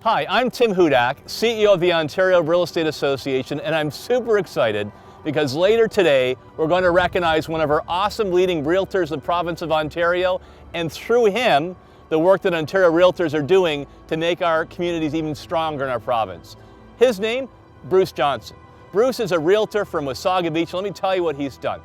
Hi, I'm Tim Hudak, CEO of the Ontario Real Estate Association, and I'm super excited because later today we're going to recognize one of our awesome leading realtors in the province of Ontario, and through him, the work that Ontario Realtors are doing to make our communities even stronger in our province. His name, Bruce Johnson. Bruce is a realtor from Wasaga Beach. Let me tell you what he's done.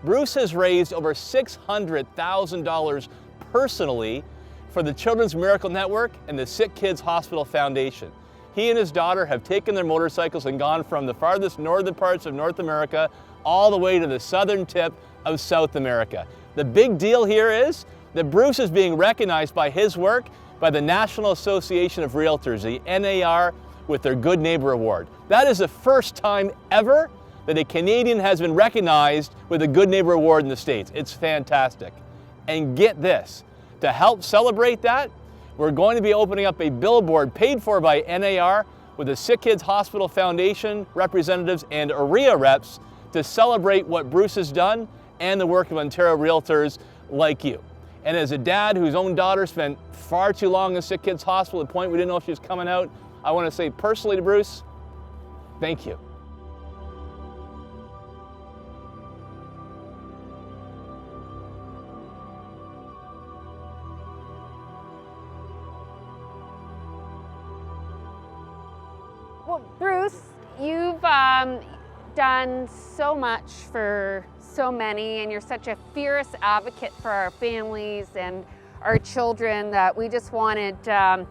Bruce has raised over $600,000 personally for the Children's Miracle Network and the Sick Kids Hospital Foundation. He and his daughter have taken their motorcycles and gone from the farthest northern parts of North America all the way to the southern tip of South America. The big deal here is that Bruce is being recognized by his work by the National Association of REALTORS, the NAR, with their Good Neighbor Award. That is the first time ever that a Canadian has been recognized with a Good Neighbor Award in the States. It's fantastic. And get this, to help celebrate that, we're going to be opening up a billboard paid for by NAR with the Sick Kids Hospital Foundation representatives and OREA reps to celebrate what Bruce has done and the work of Ontario Realtors like you. And as a dad whose own daughter spent far too long in Sick Kids Hospital to the point we didn't know if she was coming out, I want to say personally to Bruce, thank you. Well, Bruce, you've done so much for so many, and you're such a fierce advocate for our families and our children that we just wanted to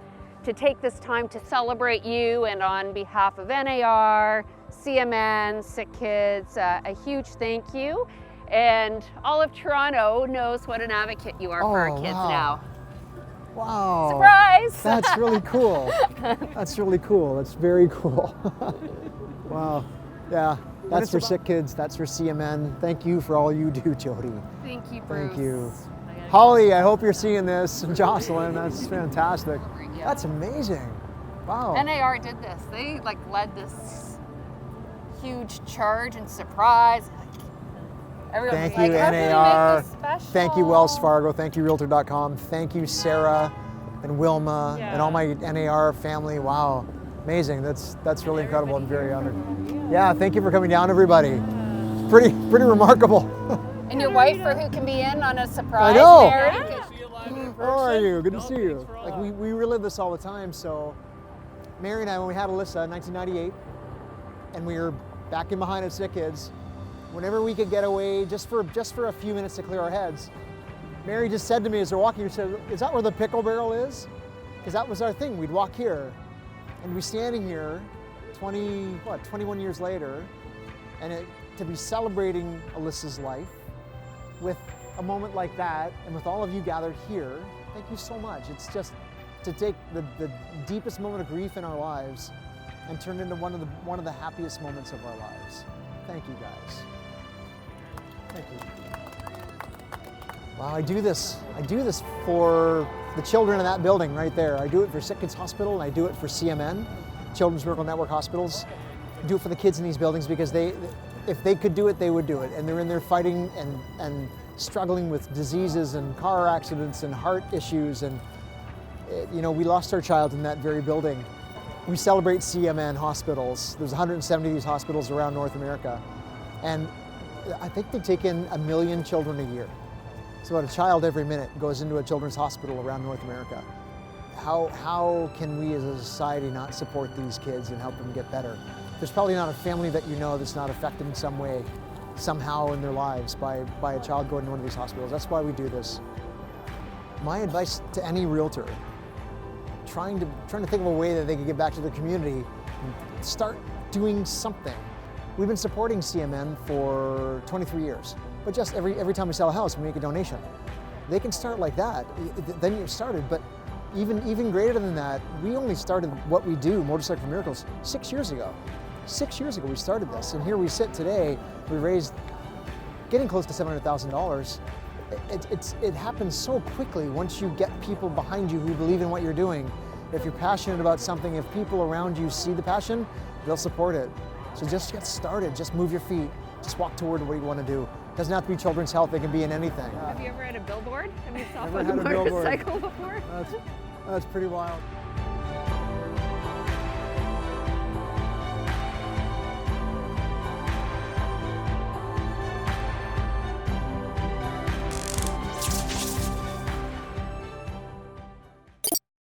take this time to celebrate you, and on behalf of NAR, CMN, Sick Kids, a huge thank you. And all of Toronto knows what an advocate you are for our kids now. Wow. Surprise! That's really cool. That's really cool. That's very cool. Wow. Yeah, that's for Sick Kids, that's for CMN. Thank you for all you do, Jody. Thank you, Bruce. Thank you. Holly, I hope you're seeing this. And Jocelyn, that's fantastic. Yeah. That's amazing. Wow. NAR did this. They led this huge charge and surprise. Everyone Thank was you, like, how can we make NAR. this special? Thank you, Wells Fargo. Thank you, Realtor.com. Thank you, Sarah and Wilma and all my NAR family. Wow, amazing. That's really incredible. I'm very honored. Yeah, thank you for coming down, everybody. Pretty remarkable. And your wife, for who can be in on a surprise. I know. Mary. How are you? Good to see you. Like we relive this all the time. So Mary and I, when we had Alyssa in 1998, and we were back in behind at Sick Kids, whenever we could get away just for a few minutes to clear our heads, Mary just said to me as we're walking, she said, "Is that where the pickle barrel is?" Because that was our thing. We'd walk here, and we're standing here 21 years later, and to be celebrating Alyssa's life with a moment like that, and with all of you gathered here, thank you so much. It's just to take the deepest moment of grief in our lives and turn it into one of the happiest moments of our lives. Thank you, guys. Thank you. Wow, I do this for the children in that building right there. I do it for Sick Kids Hospital, and I do it for CMN, Children's Miracle Network Hospitals. I do it for the kids in these buildings because if they could do it, they would do it. And they're in there fighting and struggling with diseases and car accidents and heart issues. And we lost our child in that very building. We celebrate CMN hospitals. There's 170 of these hospitals around North America. And I think they take in 1 million children a year. So about a child every minute goes into a children's hospital around North America. How can we as a society not support these kids and help them get better? There's probably not a family that you know that's not affected in some way, somehow in their lives by a child going to one of these hospitals. That's why we do this. My advice to any realtor, trying to think of a way that they can get back to their community, start doing something. We've been supporting CMN for 23 years, but just every time we sell a house, we make a donation. They can start like that, then you've started, but even greater than that, we only started what we do, Motorcycle for Miracles, 6 years ago. 6 years ago we started this, and here we sit today, we raised getting close to $700,000. It happens so quickly once you get people behind you who believe in what you're doing. If you're passionate about something, if people around you see the passion, they'll support it. So just get started, just move your feet, just walk toward what you want to do. It doesn't have to be children's health, it can be in anything. Have you ever had a billboard of yourself Never on a motorcycle before? That's pretty wild.